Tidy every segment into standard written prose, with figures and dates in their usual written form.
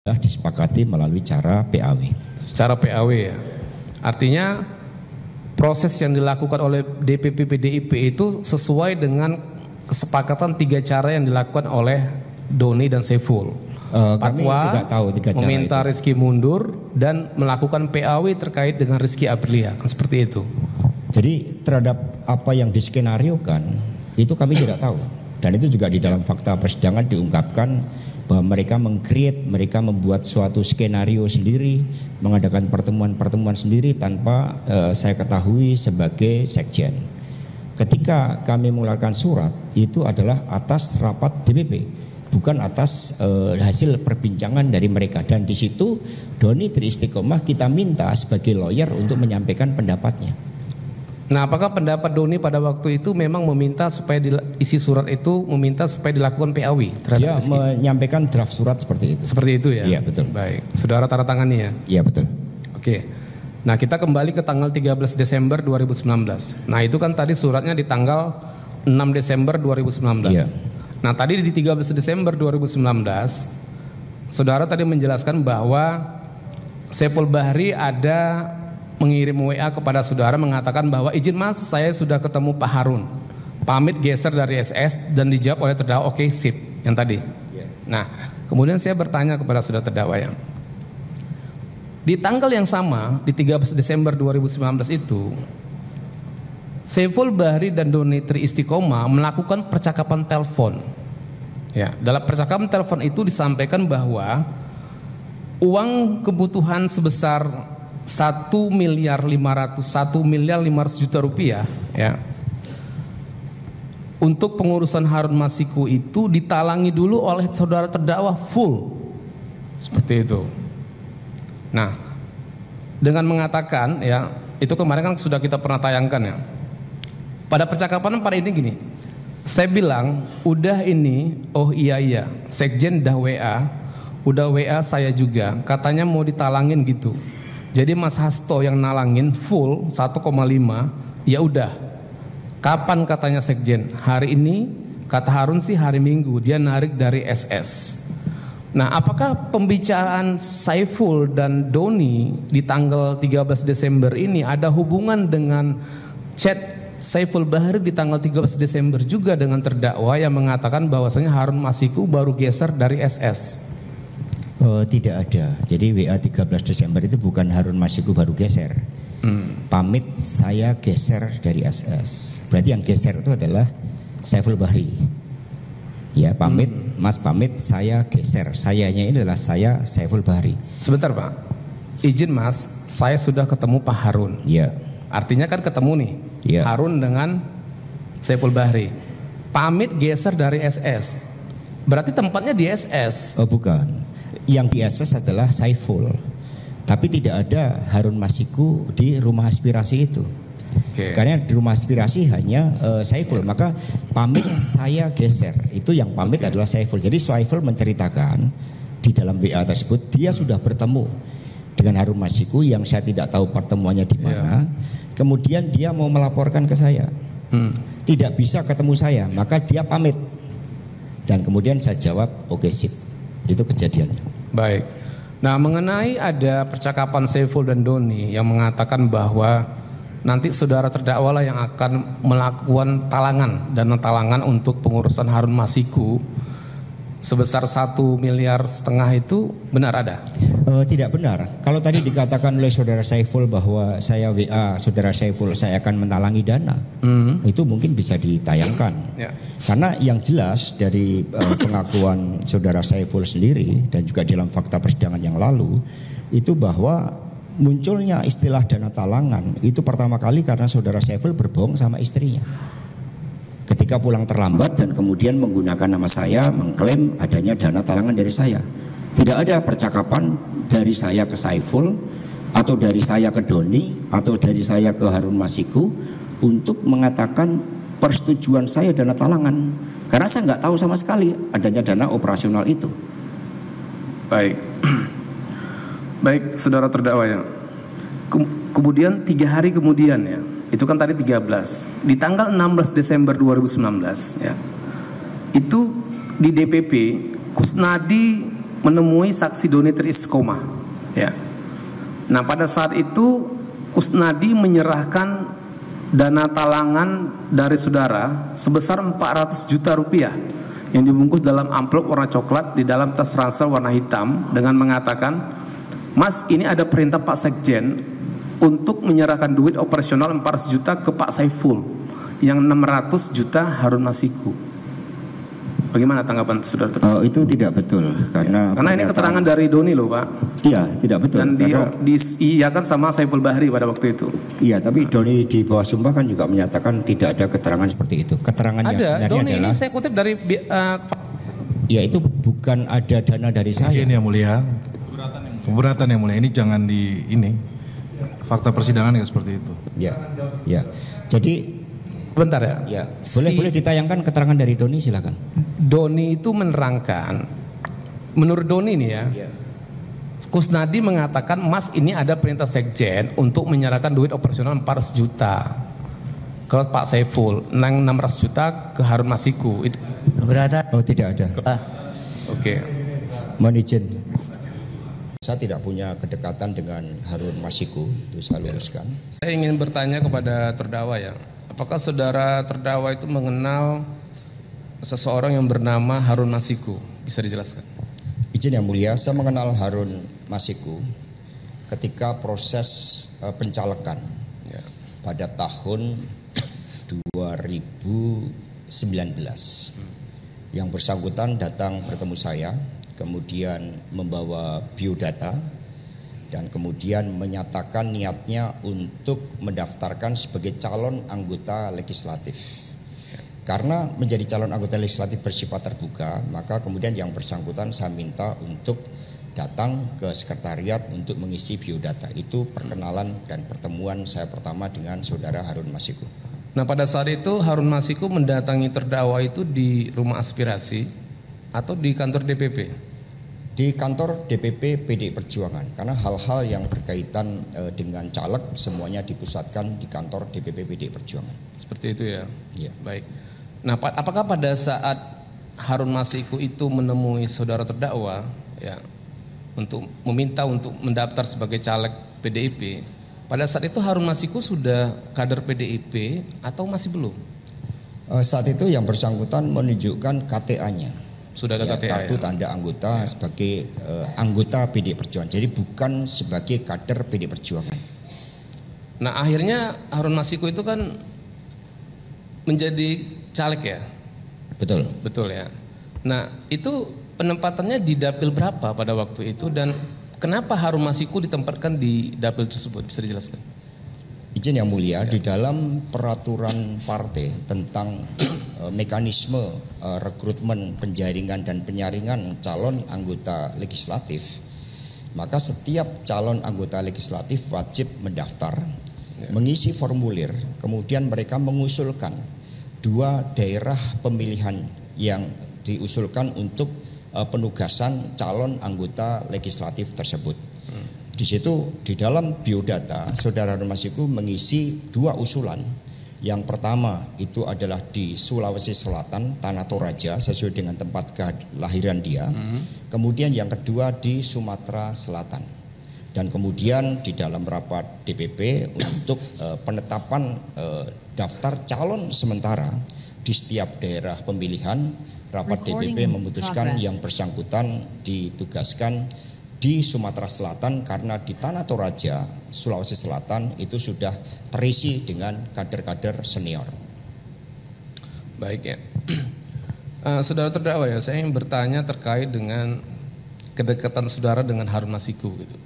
disepakati melalui cara PAW. Secara PAW ya. Artinya proses yang dilakukan oleh DPP PDIP itu sesuai dengan kesepakatan 3 cara yang dilakukan oleh Doni dan Saiful. Kami tidak tahu 3 cara meminta itu. Rizky mundur dan melakukan PAW terkait dengan Rizky Aprilia, kan seperti itu. Jadi terhadap apa yang diskenariokan itu kami tidak tahu. Dan itu juga di dalam fakta persidangan diungkapkan bahwa mereka mereka membuat suatu skenario sendiri, mengadakan pertemuan-pertemuan sendiri tanpa saya ketahui sebagai sekjen. Ketika kami mengeluarkan surat, itu adalah atas rapat DPP, bukan atas hasil perbincangan dari mereka. Dan di situ Doni Triistiqomah kita minta sebagai lawyer untuk menyampaikan pendapatnya. Nah, apakah pendapat Doni pada waktu itu memang meminta supaya isi surat itu meminta supaya dilakukan PAW terhadap Dia Rizky? menyampaikan draft surat seperti itu. Seperti itu ya? Iya, betul. Baik, saudara tanda tangani ya? Iya, betul. Oke. Nah, kita kembali ke tanggal 13 Desember 2019. Nah, itu kan tadi suratnya di tanggal 6 Desember 2019. Iya. Nah, tadi di 13 Desember 2019, saudara tadi menjelaskan bahwa Saiful Bahri ada mengirim WA kepada saudara mengatakan bahwa izin mas, saya sudah ketemu Pak Harun, pamit geser dari SS, dan dijawab oleh terdakwa oke, sip, yang tadi. Nah, kemudian saya bertanya kepada saudara terdakwa yang di tanggal yang sama, di 13 Desember 2019 itu, Saiful Bahri dan Doni Triistiqomah melakukan percakapan telepon. Ya, dalam percakapan telepon itu disampaikan bahwa uang kebutuhan sebesar 1.500.000 juta rupiah ya, untuk pengurusan Harun Masiku itu ditalangi dulu oleh saudara terdakwa full. Seperti itu. Nah, dengan mengatakan ya, itu kemarin kan sudah kita pernah tayangkan ya. Pada percakapan pada ini gini, saya bilang, udah ini, oh iya, sekjen udah WA saya juga, katanya mau ditalangin gitu. Jadi Mas Hasto yang nalangin full 1,5, ya udah. Kapan katanya sekjen? Hari ini, kata Harun sih hari Minggu, dia narik dari SS. Nah, apakah pembicaraan Saiful dan Doni di tanggal 13 Desember ini ada hubungan dengan chat Saiful Bahri di tanggal 13 Desember juga dengan terdakwa yang mengatakan bahwasanya Harun Masiku baru geser dari SS? Tidak ada. Jadi WA 13 Desember itu bukan Harun Masiku baru geser. Pamit saya geser dari SS. Berarti yang geser itu adalah Saiful Bahri. Ya, pamit, Mas pamit, saya geser. Sayanya ini adalah saya Saiful Bahri. Sebentar Pak, izin Mas, saya sudah ketemu Pak Harun. Ya. Artinya kan ketemu nih, ya. Harun dengan Saiful Bahri. Pamit geser dari SS. Berarti tempatnya di SS. Oh bukan. Yang di SS adalah Saiful. Tapi tidak ada Harun Masiku di rumah aspirasi itu. Karena di rumah aspirasi hanya Saiful. Maka pamit saya geser, itu yang pamit adalah Saiful. Jadi Saiful menceritakan di dalam WA tersebut dia sudah bertemu dengan Harun Masiku yang saya tidak tahu pertemuannya di mana. Kemudian dia mau melaporkan ke saya, tidak bisa ketemu saya, maka dia pamit. Dan kemudian saya jawab oke, sip. Itu kejadiannya. Baik. Nah, mengenai ada percakapan Saiful dan Doni yang mengatakan bahwa nanti saudara terdakwa lah yang akan melakukan dana talangan untuk pengurusan Harun Masiku sebesar 1,5 miliar itu benar ada? Tidak benar. Kalau tadi dikatakan oleh saudara Saiful bahwa saya WA saudara Saiful saya akan menalangi dana, itu mungkin bisa ditayangkan. Ya. Karena yang jelas dari pengakuan saudara Saiful sendiri dan juga dalam fakta persidangan yang lalu itu bahwa munculnya istilah dana talangan itu pertama kali karena saudara Saiful berbohong sama istrinya. Ketika pulang terlambat dan kemudian menggunakan nama saya mengklaim adanya dana talangan dari saya. Tidak ada percakapan dari saya ke Saiful atau dari saya ke Doni atau dari saya ke Harun Masiku untuk mengatakan persetujuan saya dana talangan. Karena saya nggak tahu sama sekali adanya dana operasional itu. Baik. Baik, saudara terdakwa ya. Kemudian 3 hari kemudian ya, itu kan tadi 13. Di tanggal 16 Desember 2019 ya. Itu di DPP Kusnadi menemui saksi Doni teristiqomah. Ya. Nah pada saat itu Kusnadi menyerahkan dana talangan dari saudara sebesar 400 juta rupiah yang dibungkus dalam amplop warna coklat di dalam tas ransel warna hitam dengan mengatakan, "Mas, ini ada perintah Pak Sekjen untuk menyerahkan duit operasional 400 juta ke Pak Saiful, yang 600 juta Harun Masiku." Bagaimana tanggapan saudara? Itu tidak betul karena ini keterangan dari Doni loh Pak. Iya, tidak betul. Dan diiyakan sama Saiful Bahri pada waktu itu. Iya, tapi Doni di bawah sumpah kan juga menyatakan tidak ada keterangan seperti itu. Keterangan yang sebenarnya Doni adalah, ini saya kutip dari ya itu bukan ada dana dari saya. Izin yang mulia. Keberatan yang mulia, ini jangan fakta persidangan ya seperti itu. Ya. Jadi bentar ya. Ya, boleh ditayangkan keterangan dari Doni, silakan. Doni itu menerangkan, menurut Doni nih ya, Kusnadi mengatakan, "Mas, ini ada perintah Sekjen untuk menyerahkan duit operasional 400 juta ke Pak Saiful, 600 juta ke Harun Masiku." Itu keberatan? Oh, tidak ada. Oke. Mohon izin. Saya tidak punya kedekatan dengan Harun Masiku, itu saya luruskan. Saya ingin bertanya kepada terdakwa ya, apakah saudara terdakwa itu mengenal seseorang yang bernama Harun Masiku? Bisa dijelaskan? Izin yang mulia, saya mengenal Harun Masiku ketika proses pencalekan pada tahun 2019. Yang bersangkutan datang bertemu saya, kemudian membawa biodata dan kemudian menyatakan niatnya untuk mendaftarkan sebagai calon anggota legislatif. Karena menjadi calon anggota legislatif bersifat terbuka, maka kemudian yang bersangkutan saya minta untuk datang ke sekretariat untuk mengisi biodata. Itu perkenalan dan pertemuan saya pertama dengan saudara Harun Masiku. Nah pada saat itu Harun Masiku mendatangi terdakwa itu di rumah aspirasi atau di kantor DPP? Di kantor DPP PDI Perjuangan, karena hal-hal yang berkaitan dengan caleg semuanya dipusatkan di kantor DPP PDI Perjuangan. Seperti itu ya? Iya. Baik. Nah apakah pada saat Harun Masiku itu menemui saudara terdakwa ya untuk meminta untuk mendaftar sebagai caleg PDIP, pada saat itu Harun Masiku sudah kader PDIP atau masih belum? Saat itu yang bersangkutan menunjukkan KTA-nya. Sudah ada KTA, kartu tanda anggota sebagai anggota PDI Perjuangan. Jadi bukan sebagai kader PDI Perjuangan. Nah akhirnya Harun Masiku itu kan menjadi caleg ya? Betul. Betul ya. Nah itu penempatannya di dapil berapa pada waktu itu dan kenapa Harun Masiku ditempatkan di dapil tersebut? Bisa dijelaskan? Izin yang mulia, di dalam peraturan partai tentang mekanisme rekrutmen, penjaringan dan penyaringan calon anggota legislatif, maka setiap calon anggota legislatif wajib mendaftar, mengisi formulir, kemudian mereka mengusulkan 2 daerah pemilihan yang diusulkan untuk penugasan calon anggota legislatif tersebut. Di situ di dalam biodata saudara Harun Masiku mengisi 2 usulan. Yang pertama itu adalah di Sulawesi Selatan, Tanah Toraja sesuai dengan tempat kelahiran dia. Kemudian yang kedua di Sumatera Selatan. Dan kemudian di dalam rapat DPP untuk penetapan daftar calon sementara di setiap daerah pemilihan, rapat DPP memutuskan yang bersangkutan ditugaskan di Sumatera Selatan karena di Tanah Toraja, Sulawesi Selatan itu sudah terisi dengan kader-kader senior. Baik ya. Saudara terdakwa ya, saya ingin bertanya terkait dengan kedekatan saudara dengan Harun Masiku gitu.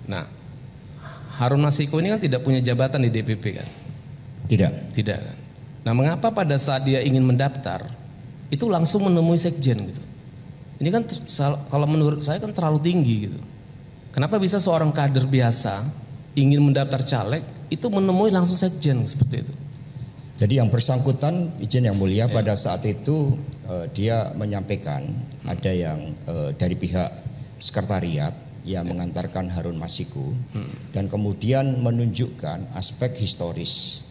Nah, Harun Masiku ini kan tidak punya jabatan di DPP kan? Tidak kan? Nah, mengapa pada saat dia ingin mendaftar itu langsung menemui sekjen gitu? Ini kan kalau menurut saya kan terlalu tinggi gitu. Kenapa bisa seorang kader biasa ingin mendaftar caleg itu menemui langsung sekjen seperti itu? Jadi yang bersangkutan, izin yang mulia, pada saat itu dia menyampaikan ada yang dari pihak sekretariat yang mengantarkan Harun Masiku dan kemudian menunjukkan aspek historis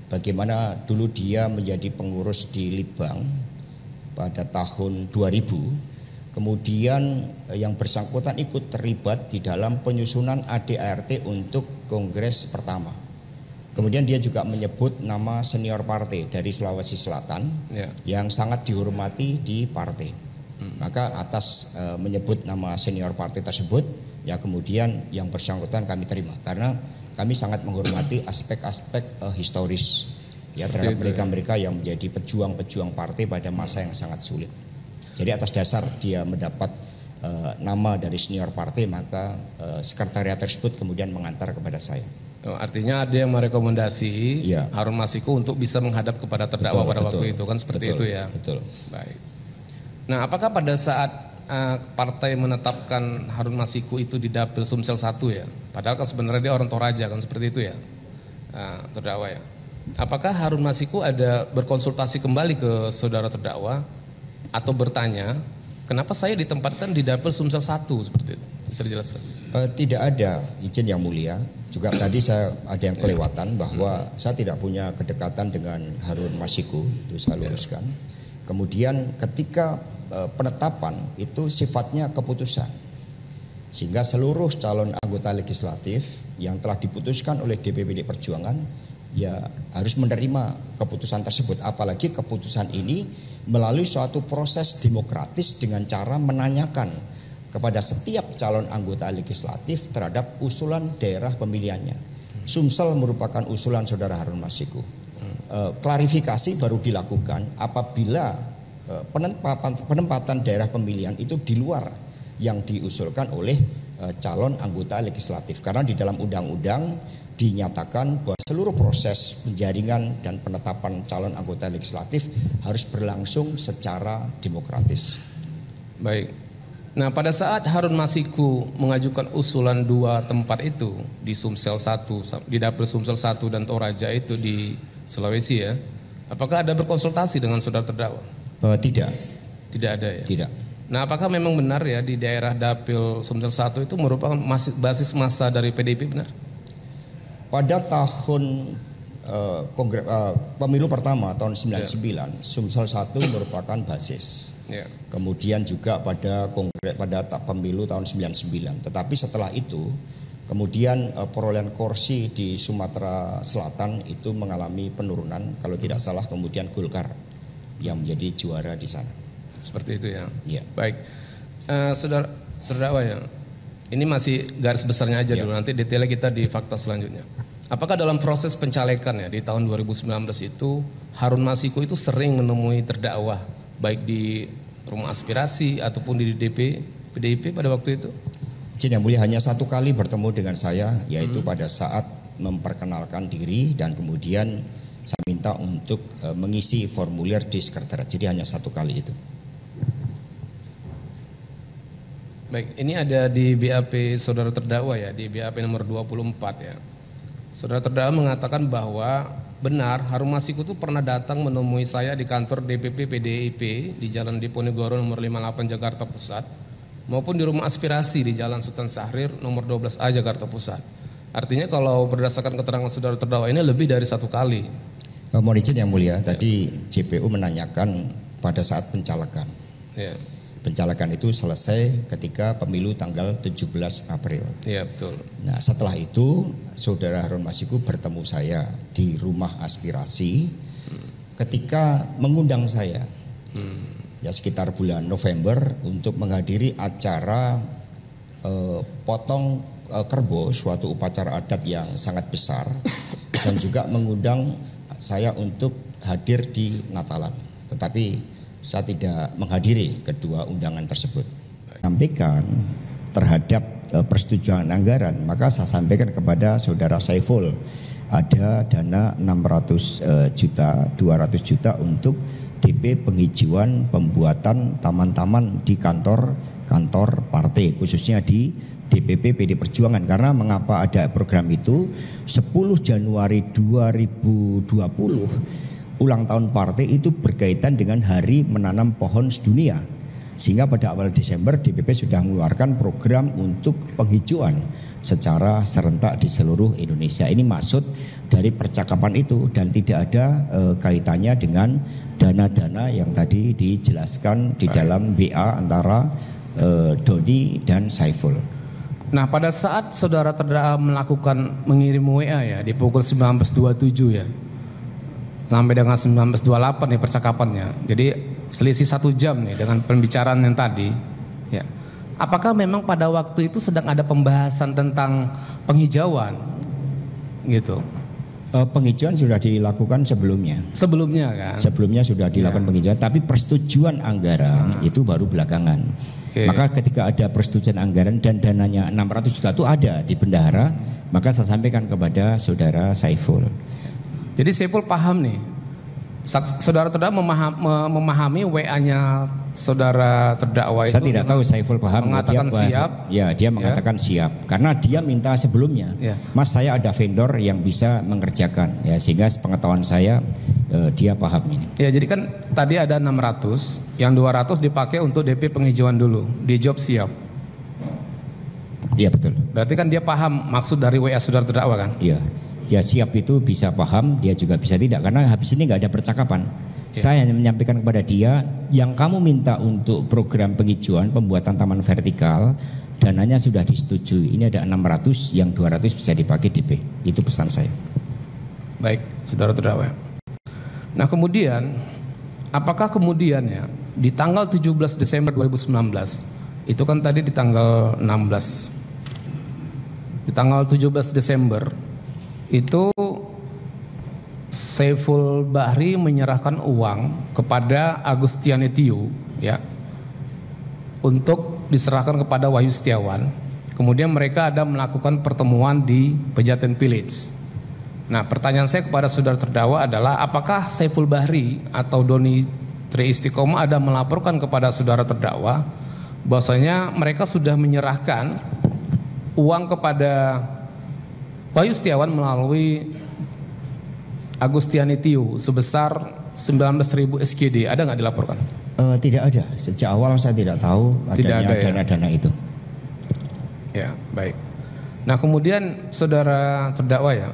bagaimana dulu dia menjadi pengurus di Libang pada tahun 2000. Kemudian yang bersangkutan ikut terlibat di dalam penyusunan ADART untuk kongres pertama. Kemudian dia juga menyebut nama senior partai dari Sulawesi Selatan yang sangat dihormati di partai. Maka atas menyebut nama senior partai tersebut, ya kemudian yang bersangkutan kami terima karena kami sangat menghormati aspek-aspek historis ya terhadap mereka-mereka yang menjadi pejuang-pejuang partai pada masa yang sangat sulit. Jadi atas dasar dia mendapat nama dari senior partai, maka sekretariat tersebut kemudian mengantar kepada saya. Artinya ada yang merekomendasi Harun Masiku untuk bisa menghadap kepada terdakwa pada waktu itu, kan seperti itu ya. Betul. Baik. Nah, apakah pada saat partai menetapkan Harun Masiku itu di Dapil Sumsel 1 ya? Padahal kan sebenarnya dia orang Toraja kan seperti itu ya, terdakwa ya. Apakah Harun Masiku ada berkonsultasi kembali ke saudara terdakwa atau bertanya, kenapa saya ditempatkan di Dapil Sumsel 1 seperti itu? Bisa dijelaskan? Tidak ada, izin yang mulia. Juga tadi saya ada yang kelewatan bahwa saya tidak punya kedekatan dengan Harun Masiku, itu saya luruskan. Kemudian ketika penetapan itu sifatnya keputusan, sehingga seluruh calon anggota legislatif yang telah diputuskan oleh DPP Perjuangan ya harus menerima keputusan tersebut. Apalagi keputusan ini melalui suatu proses demokratis dengan cara menanyakan kepada setiap calon anggota legislatif terhadap usulan daerah pemilihannya. Sumsel merupakan usulan saudara Harun Masiku. Klarifikasi baru dilakukan apabila penempatan daerah pemilihan itu di luar yang diusulkan oleh calon anggota legislatif. Karena di dalam undang-undang dinyatakan bahwa seluruh proses penjaringan dan penetapan calon anggota legislatif harus berlangsung secara demokratis. Baik. Nah, pada saat Harun Masiku mengajukan usulan 2 tempat itu di Sumsel 1, di Dapil Sumsel 1 dan Toraja itu di Sulawesi ya, apakah ada berkonsultasi dengan saudara terdakwa? Tidak. Tidak ada ya? Tidak. Nah, apakah memang benar ya di daerah Dapil Sumsel 1 itu merupakan basis massa dari PDIP, benar? Pada tahun pemilu pertama tahun 99, Sumsel 1 merupakan basis. Kemudian juga pada pemilu tahun 99. Tetapi setelah itu kemudian perolehan kursi di Sumatera Selatan itu mengalami penurunan. Kalau tidak salah kemudian Golkar yang menjadi juara di sana. Seperti itu ya. Baik. Saudara terdakwa ya. Ini masih garis besarnya aja dulu, nanti detailnya kita di fakta selanjutnya. Apakah dalam proses pencalekan ya di tahun 2019 itu Harun Masiku itu sering menemui terdakwa baik di rumah aspirasi ataupun di PDIP pada waktu itu? Izin yang mulia, hanya satu kali bertemu dengan saya, yaitu pada saat memperkenalkan diri dan kemudian saya minta untuk mengisi formulir di sekretariat. Jadi hanya satu kali itu. Baik, ini ada di BAP saudara terdakwa ya, di BAP nomor 24 ya. Saudara terdakwa mengatakan bahwa benar Harun Masiku itu pernah datang menemui saya di kantor DPP PDIP di Jalan Diponegoro nomor 58 Jakarta Pusat maupun di rumah aspirasi di Jalan Sultan Syahrir nomor 12A Jakarta Pusat. Artinya kalau berdasarkan keterangan saudara terdakwa ini lebih dari satu kali. Mohon izin yang mulia, tadi JPU menanyakan pada saat pencalekan. Pencalekan itu selesai ketika pemilu tanggal 17 April. Iya, betul. Nah, setelah itu saudara Harun Masiku bertemu saya di rumah aspirasi ketika mengundang saya. Ya sekitar bulan November untuk menghadiri acara potong kerbau, suatu upacara adat yang sangat besar, dan juga mengundang saya untuk hadir di Natalan. Tetapi saya tidak menghadiri kedua undangan tersebut. Sampaikan terhadap persetujuan anggaran, maka saya sampaikan kepada saudara Saiful ada dana 600 juta, 200 juta untuk DP penghijauan pembuatan taman-taman di kantor partai, khususnya di DPP PD Perjuangan. Karena mengapa ada program itu? 10 Januari 2020 ulang tahun partai itu berkaitan dengan hari menanam pohon sedunia, sehingga pada awal Desember DPP sudah mengeluarkan program untuk penghijauan secara serentak di seluruh Indonesia. Ini maksud dari percakapan itu dan tidak ada kaitannya dengan dana-dana yang tadi dijelaskan di dalam WA antara Doni dan Saiful. Nah, pada saat saudara terdakwa melakukan mengirim WA ya di pukul 19.27 ya sampai dengan 19.28 nih percakapannya. Jadi selisih 1 jam nih dengan pembicaraan yang tadi. Ya, apakah memang pada waktu itu sedang ada pembahasan tentang penghijauan, gitu? Penghijauan sudah dilakukan sebelumnya. Sebelumnya kan? Sebelumnya sudah dilakukan penghijauan, tapi persetujuan anggaran itu baru belakangan. Maka ketika ada persetujuan anggaran dan dananya 600 juta itu ada di bendahara, maka saya sampaikan kepada saudara Saiful. Jadi Saiful paham nih, saudara terdakwa memahami WA-nya saudara terdakwa itu. Saya tidak tahu Saiful paham. Mengatakan siap. Ya, dia mengatakan siap karena dia minta sebelumnya. Mas, saya ada vendor yang bisa mengerjakan ya, sehingga sepengetahuan saya dia paham ini. Ya, jadi kan tadi ada 600, yang 200 dipakai untuk DP penghijauan dulu. Di job siap. Iya, betul. Berarti kan dia paham maksud dari WA saudara terdakwa kan? Iya. Dia siap itu bisa paham, dia juga bisa tidak, karena habis ini nggak ada percakapan. Saya hanya menyampaikan kepada dia, yang kamu minta untuk program penghijauan pembuatan taman vertikal, dananya sudah disetujui. Ini ada 600, yang 200 bisa dipakai DP. Itu pesan saya. Baik, saudara terdakwa. Nah, kemudian apakah kemudian ya di tanggal 17 Desember 2019, itu kan tadi di tanggal 16, di tanggal 17 Desember itu Saiful Bahri menyerahkan uang kepada Agustiani Tio ya untuk diserahkan kepada Wahyu Setiawan. Kemudian mereka ada melakukan pertemuan di Pejaten Village. Nah, pertanyaan saya kepada saudara terdakwa adalah apakah Saiful Bahri atau Doni Tri Istiqomah ada melaporkan kepada saudara terdakwa bahwasanya mereka sudah menyerahkan uang kepada Wahyu Setiawan melalui Agustiani Tio sebesar 19.000 SGD, ada nggak dilaporkan? Tidak ada. Sejak awal saya tidak tahu adanya dana-dana itu. Ya, baik. Nah, kemudian saudara terdakwa ya,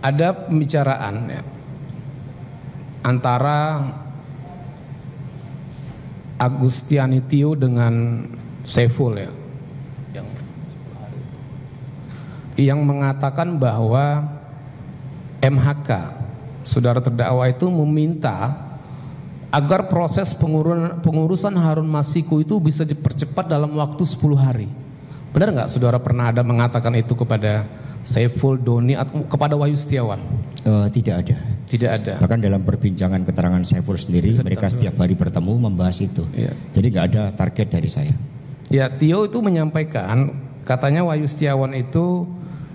ada pembicaraan ya, antara Agustiani Tio dengan Saiful ya, yang mengatakan bahwa MHK saudara terdakwa itu meminta agar proses pengurusan Harun Masiku itu bisa dipercepat dalam waktu 10 hari. Benar nggak saudara pernah ada mengatakan itu kepada Saiful, Doni atau kepada Wahyu Setiawan? Tidak ada. Tidak ada. Bahkan dalam perbincangan keterangan Saiful sendiri, mereka setiap hari bertemu membahas itu. Ya. Jadi nggak ada target dari saya. Ya, Tio itu menyampaikan katanya Wahyu Setiawan itu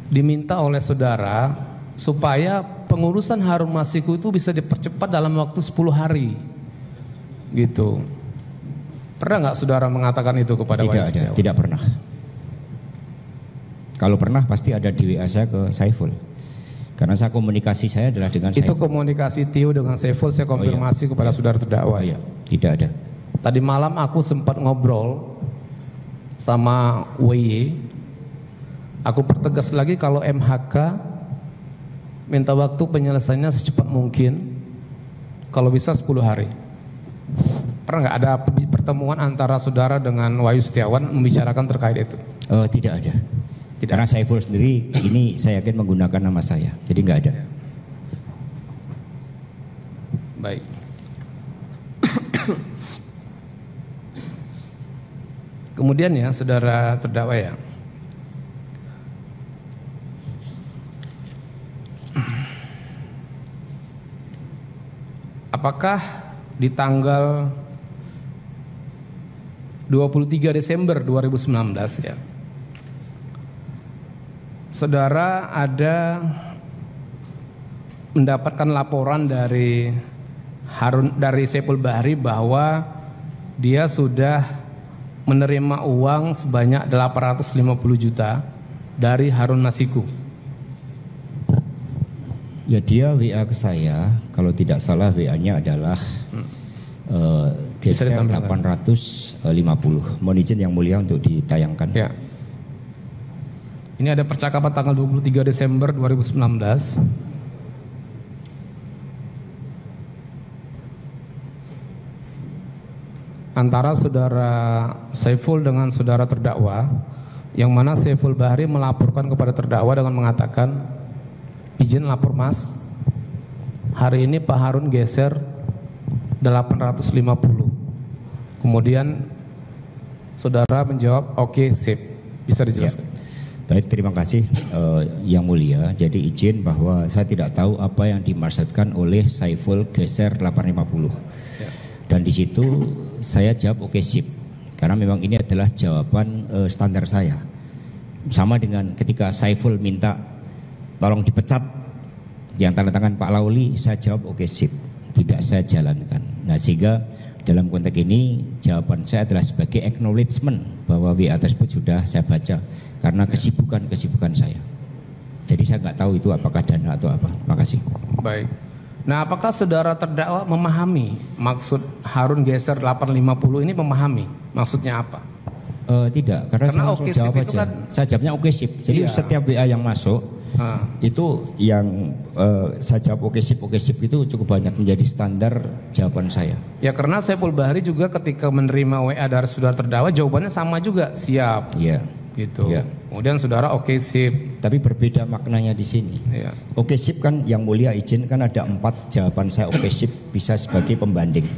diminta oleh saudara supaya pengurusan Harun Masiku itu bisa dipercepat dalam waktu 10 hari. Gitu. Pernah nggak saudara mengatakan itu kepada Wahyu Setiawan? Tidak pernah. Kalau pernah pasti ada di WA saya ke Saiful. Karena saya komunikasi saya adalah dengan Saiful. Itu komunikasi Tio dengan Saiful saya konfirmasi kepada saudara terdakwa. Iya, tidak ada. Tadi malam aku sempat ngobrol sama WY. Aku pertegas lagi kalau MHK minta waktu penyelesaiannya secepat mungkin, kalau bisa 10 hari. Pernah nggak ada pertemuan antara saudara dengan Wahyu Setiawan membicarakan terkait itu? Tidak ada. Tidak. Karena Saiful sendiri ini saya yakin menggunakan nama saya, jadi nggak ada. Baik. Kemudian ya saudara terdakwa ya, apakah di tanggal 23 Desember 2019 ya, saudara ada mendapatkan laporan dari Saiful Bahri bahwa dia sudah menerima uang sebanyak 850 juta dari Harun Masiku? Ya, dia WA ke saya, kalau tidak salah WA-nya adalah geser 850. Mohon izin yang mulia untuk ditayangkan. Ya. Ini ada percakapan tanggal 23 Desember 2019. antara saudara Saiful dengan saudara terdakwa, yang mana Saiful Bahri melaporkan kepada terdakwa dengan mengatakan, izin lapor mas, hari ini Pak Harun geser 850. Kemudian saudara menjawab oke, sip. Bisa dijelaskan? Ya. Baik, terima kasih Yang Mulia. Jadi izin bahwa saya tidak tahu apa yang dimaksudkan oleh Saiful geser 850. Ya. Dan di situ saya jawab oke, sip. Karena memang ini adalah jawaban standar saya. Sama dengan ketika Saiful minta tolong dipecat yang tanda tangan Pak Lauli, saya jawab oke, sip. Tidak saya jalankan. Nah, sehingga dalam konteks ini jawaban saya adalah sebagai acknowledgement bahwa WA tersebut sudah saya baca karena kesibukan saya. Jadi saya nggak tahu itu apakah dana atau apa. Makasih. Baik. Nah, apakah saudara terdakwa memahami maksud Harun geser 850 ini, memahami maksudnya apa? Tidak, karena saya langsung jawab aja. Kan, saya jawabnya oke, sip. Jadi setiap WA yang masuk itu yang saya jawab oke, sip itu cukup banyak menjadi standar jawaban saya. Ya, karena Saiful Bahri juga ketika menerima WA dari saudara terdakwa jawabannya sama juga, siap. Iya. Gitu. Ya. Kemudian saudara oke, sip. Tapi berbeda maknanya di sini. Ya. Oke, sip kan Yang Mulia izin kan ada 4 jawaban saya oke, sip bisa sebagai pembanding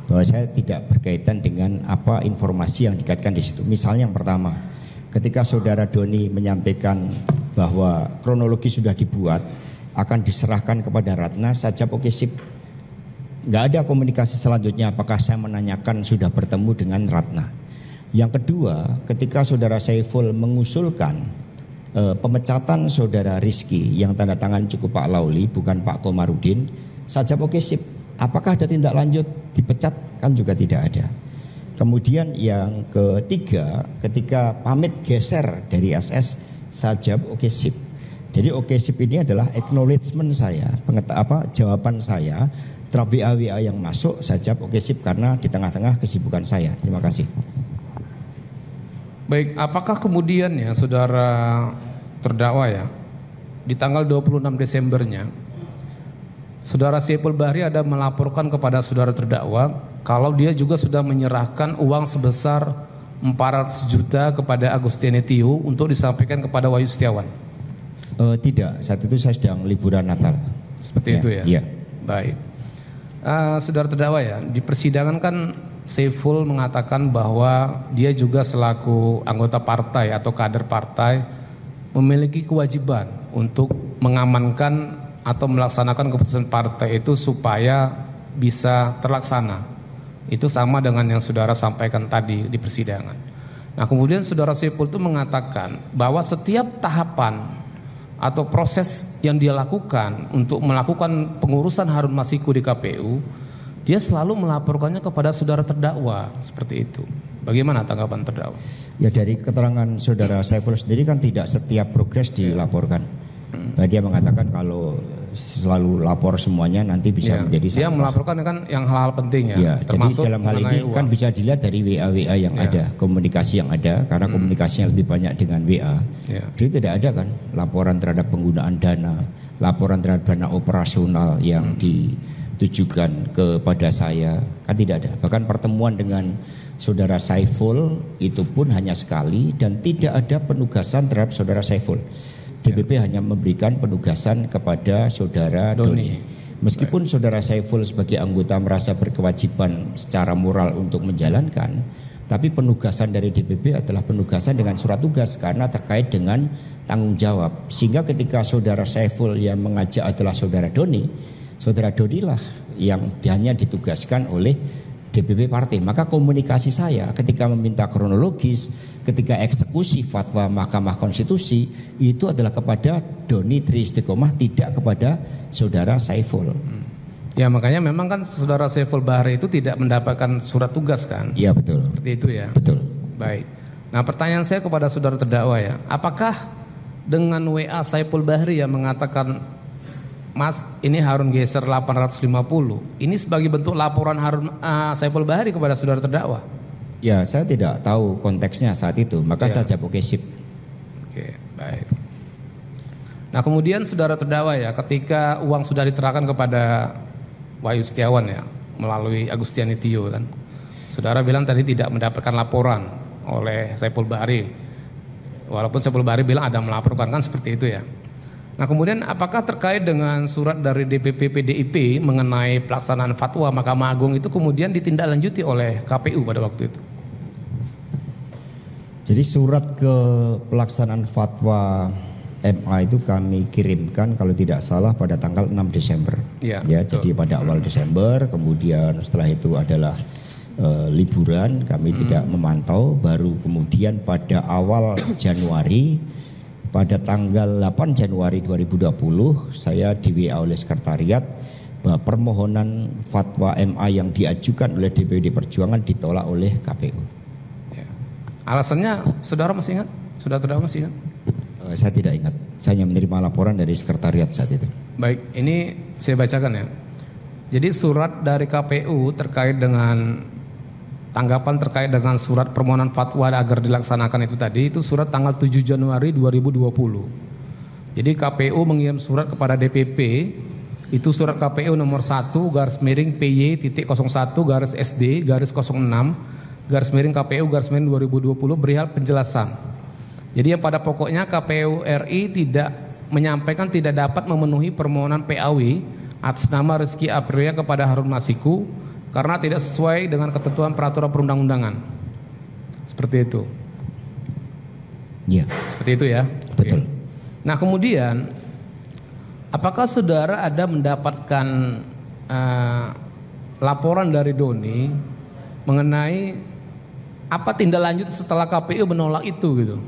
bahwa saya tidak berkaitan dengan apa informasi yang dikaitkan di situ. Misalnya yang pertama, ketika saudara Doni menyampaikan bahwa kronologi sudah dibuat akan diserahkan kepada Ratna, saya jawab oke, sip. Nggak ada komunikasi selanjutnya apakah saya menanyakan sudah bertemu dengan Ratna. Yang kedua, ketika saudara Saiful mengusulkan pemecatan saudara Rizky yang tanda tangan cukup Pak Lauli bukan Pak Komarudin, saya jawab oke, sip. Apakah ada tindak lanjut dipecat? Kan juga tidak ada. Kemudian yang ketiga, ketika pamit geser dari SS, saya jawab oke, sip. Jadi oke, sip ini adalah acknowledgement saya, jawaban saya terhadap WA yang masuk. Saya jawab oke, sip karena di tengah-tengah kesibukan saya. Terima kasih. Baik, apakah kemudian ya saudara terdakwa ya di tanggal 26 Desembernya saudara Saiful Bahri ada melaporkan kepada saudara terdakwa kalau dia juga sudah menyerahkan uang sebesar 400 juta kepada Agustiani Tio untuk disampaikan kepada Wahyu Setiawan? Tidak, saat itu saya sedang liburan Natal. Seperti itu ya? Iya. Baik. Saudara terdakwa ya, di persidangan kan Saiful mengatakan bahwa dia juga selaku anggota partai atau kader partai memiliki kewajiban untuk mengamankan atau melaksanakan keputusan partai itu supaya bisa terlaksana. Itu sama dengan yang saudara sampaikan tadi di persidangan. Nah, kemudian saudara Saiful itu mengatakan bahwa setiap tahapan atau proses yang dia lakukan untuk melakukan pengurusan Harun Masiku di KPU, dia selalu melaporkannya kepada saudara terdakwa, seperti itu. Bagaimana tanggapan terdakwa? Ya, dari keterangan saudara Saiful sendiri kan tidak setiap progres dilaporkan. Nah, dia mengatakan kalau selalu lapor semuanya nanti bisa menjadi sampah. Dia melaporkan kan yang hal-hal penting ya. Ya, jadi dalam hal ini kan bisa dilihat dari WA yang ada, komunikasi yang ada, karena komunikasinya lebih banyak dengan WA. Jadi tidak ada kan laporan terhadap penggunaan dana, laporan terhadap dana operasional yang ditujukan kepada saya, kan tidak ada. Bahkan pertemuan dengan saudara Saiful itu pun hanya sekali dan tidak ada penugasan terhadap saudara Saiful. DPP hanya memberikan penugasan kepada saudara Doni. Meskipun saudara Saiful sebagai anggota merasa berkewajiban secara moral untuk menjalankan, tapi penugasan dari DPP adalah penugasan dengan surat tugas karena terkait dengan tanggung jawab. Sehingga ketika saudara Saiful yang mengajak adalah saudara Doni lah yang hanya ditugaskan oleh DPP partai. Maka komunikasi saya ketika meminta kronologis, ketika eksekusi fatwa Mahkamah Konstitusi itu adalah kepada Doni Tri Istiqomah, tidak kepada saudara Saiful. Ya, makanya memang kan saudara Saiful Bahri itu tidak mendapatkan surat tugas kan? Iya, betul. Seperti itu ya. Betul. Baik. Nah, pertanyaan saya kepada saudara terdakwa ya, apakah dengan WA Saiful Bahri yang mengatakan Mas, ini Harun geser 850. Ini sebagai bentuk laporan Harun Saiful Bahri kepada saudara terdakwa. Ya, saya tidak tahu konteksnya saat itu, maka saya jawab oke, sip. Oke, baik. Nah, kemudian saudara terdakwa ya, ketika uang sudah diterahkan kepada Wahyu Setiawan ya, melalui Agustiani Tio kan. Saudara bilang tadi tidak mendapatkan laporan oleh Saiful Bahri. Walaupun Saiful Bahri bilang ada melaporkan, kan seperti itu ya. Nah kemudian apakah terkait dengan surat dari DPP PDIP mengenai pelaksanaan fatwa Mahkamah Agung itu kemudian ditindaklanjuti oleh KPU pada waktu itu? Jadi surat ke pelaksanaan fatwa MA itu kami kirimkan kalau tidak salah pada tanggal 6 Desember. Ya, jadi pada awal Desember, kemudian setelah itu adalah liburan, kami tidak memantau, baru kemudian pada awal Januari, pada tanggal 8 Januari 2020, saya di WA oleh sekretariat bahwa permohonan fatwa MA yang diajukan oleh DPD Perjuangan ditolak oleh KPU. Alasannya saudara masih ingat? Saudara terdakwa masih ingat? Saya tidak ingat. Saya hanya menerima laporan dari sekretariat saat itu. Baik, ini saya bacakan ya. Jadi surat dari KPU terkait dengan tanggapan terkait dengan surat permohonan fatwa agar dilaksanakan itu tadi, itu surat tanggal 7 Januari 2020. Jadi KPU mengirim surat kepada DPP, itu surat KPU nomor 1/PY.01/SD/06/KPU/2020 berihal penjelasan. Jadi yang pada pokoknya KPU RI tidak menyampaikan tidak dapat memenuhi permohonan PAW atas nama Rizky Aprilia kepada Harun Masiku karena tidak sesuai dengan ketentuan peraturan perundang-undangan. Seperti itu. Iya. Seperti itu ya. Betul. Oke. Nah kemudian, apakah saudara ada mendapatkan laporan dari Doni mengenai apa tindak lanjut setelah KPU menolak itu gitu?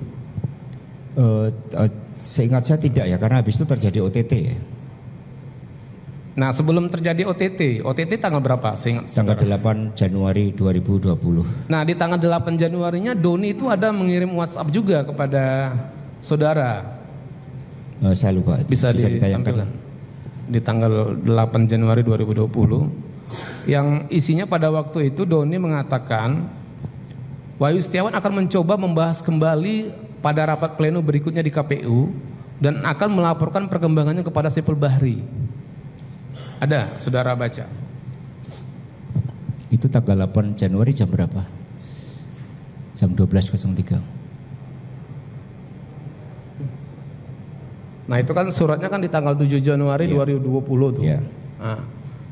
Seingat saya tidak ya, karena habis itu terjadi OTT ya. Nah sebelum terjadi OTT tanggal berapa? Tanggal 8 Januari 2020. Nah di tanggal 8 Januarinya Doni itu ada mengirim WhatsApp juga kepada saudara. Saya lupa. Bisa ditayangkan. Di tanggal 8 Januari 2020 yang isinya pada waktu itu Doni mengatakan Wahyu Setiawan akan mencoba membahas kembali pada rapat pleno berikutnya di KPU dan akan melaporkan perkembangannya kepada Saiful Bahri. Ada, saudara baca. Itu tanggal 8 Januari jam berapa? Jam 12.03. Nah itu kan suratnya kan di tanggal 7 Januari 2020 tuh. Yeah. Nah,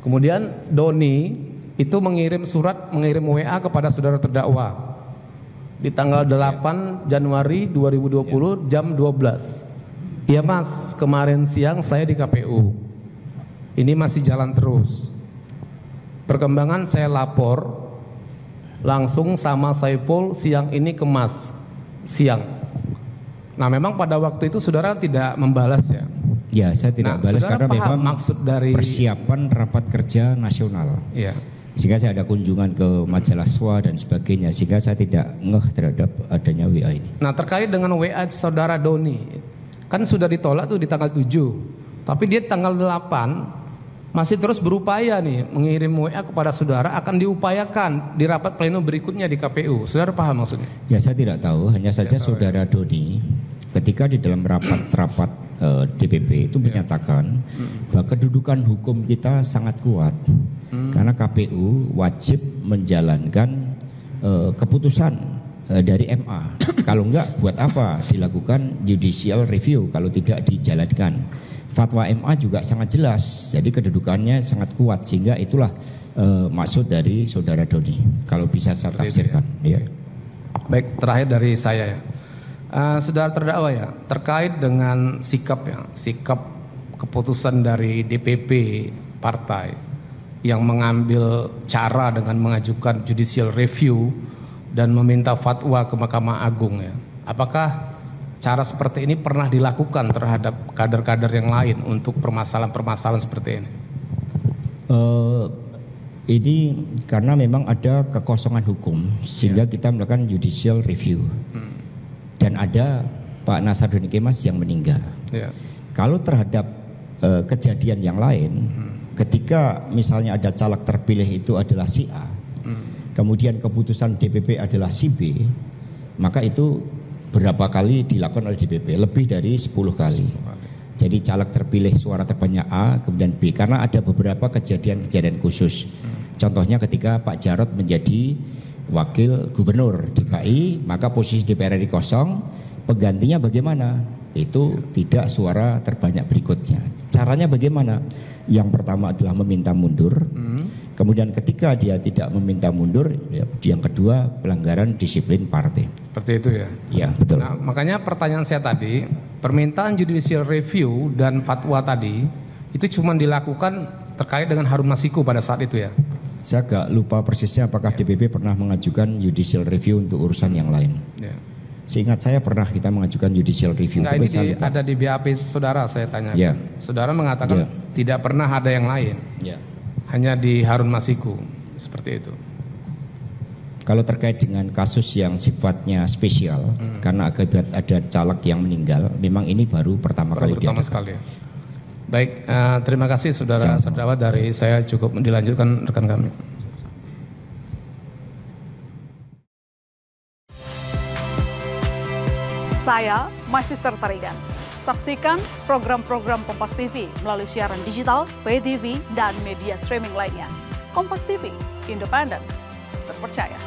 kemudian Doni itu mengirim WA kepada saudara terdakwa di tanggal 8 Januari 2020 jam 12. Iya mas, kemarin siang saya di KPU. Ini masih jalan terus. Perkembangan saya lapor langsung sama Saiful siang ini ke Mas siang. Nah memang pada waktu itu saudara tidak membalas ya? Ya saya tidak balas karena memang maksud dari persiapan rapat kerja nasional. Ya. Sehingga saya ada kunjungan ke majalah SWA dan sebagainya, sehingga saya tidak ngeh terhadap adanya WA ini. Nah terkait dengan WA saudara Doni, kan sudah ditolak tuh di tanggal 7, tapi dia tanggal 8 masih terus berupaya nih mengirim WA kepada saudara, akan diupayakan di rapat pleno berikutnya di KPU. Saudara paham maksudnya? Ya saya tidak tahu, hanya saja saudara Doni ketika di dalam rapat DPP itu menyatakan bahwa kedudukan hukum kita sangat kuat karena KPU wajib menjalankan keputusan dari MA. Kalau enggak, buat apa dilakukan judicial review kalau tidak dijalankan? Fatwa MA juga sangat jelas, jadi kedudukannya sangat kuat, sehingga itulah maksud dari saudara Doni. Kalau bisa saya tafsirkan. Ya. Baik, terakhir dari saya ya. Saudara terdakwa ya, terkait dengan sikap keputusan dari DPP partai yang mengambil cara dengan mengajukan judicial review dan meminta fatwa ke Mahkamah Agung ya. Apakah cara seperti ini pernah dilakukan terhadap kader-kader yang lain untuk permasalahan-permasalahan seperti ini? Ini karena memang ada kekosongan hukum sehingga kita melakukan judicial review. Dan ada Pak Nasaruddin Kemas yang meninggal. Kalau terhadap kejadian yang lain, ketika misalnya ada caleg terpilih itu adalah si A, kemudian keputusan DPP adalah si B, maka itu berapa kali dilakukan oleh DPP? Lebih dari 10 kali. Jadi caleg terpilih suara terbanyak A, kemudian B, karena ada beberapa kejadian-kejadian khusus. Contohnya ketika Pak Jarod menjadi wakil gubernur DKI, maka posisi DPR RI kosong, penggantinya bagaimana? Itu tidak suara terbanyak berikutnya. Caranya bagaimana? Yang pertama adalah meminta mundur. Kemudian ketika dia tidak meminta mundur, yang kedua pelanggaran disiplin partai. Seperti itu ya? Ya, betul. Nah, makanya pertanyaan saya tadi, permintaan judicial review dan fatwa tadi itu cuma dilakukan terkait dengan Harun Masiku pada saat itu ya? Saya agak lupa persisnya apakah DPP pernah mengajukan judicial review untuk urusan yang lain. Ya. Seingat saya pernah kita mengajukan judicial review. Enggak, ini ada di BAP saudara saya tanya. Ya. Saudara mengatakan tidak pernah ada yang lain. Ya. Hanya di Harun Masiku, seperti itu. Kalau terkait dengan kasus yang sifatnya spesial, karena akibat ada caleg yang meninggal, memang ini baru pertama kali sekali. Baik, terima kasih saudara-saudara, dari saya cukup dilanjutkan rekan kami. Saya Magister Tarigan. Saksikan program-program Kompas TV melalui siaran digital, pay TV, dan media streaming lainnya. Kompas TV, independen, terpercaya.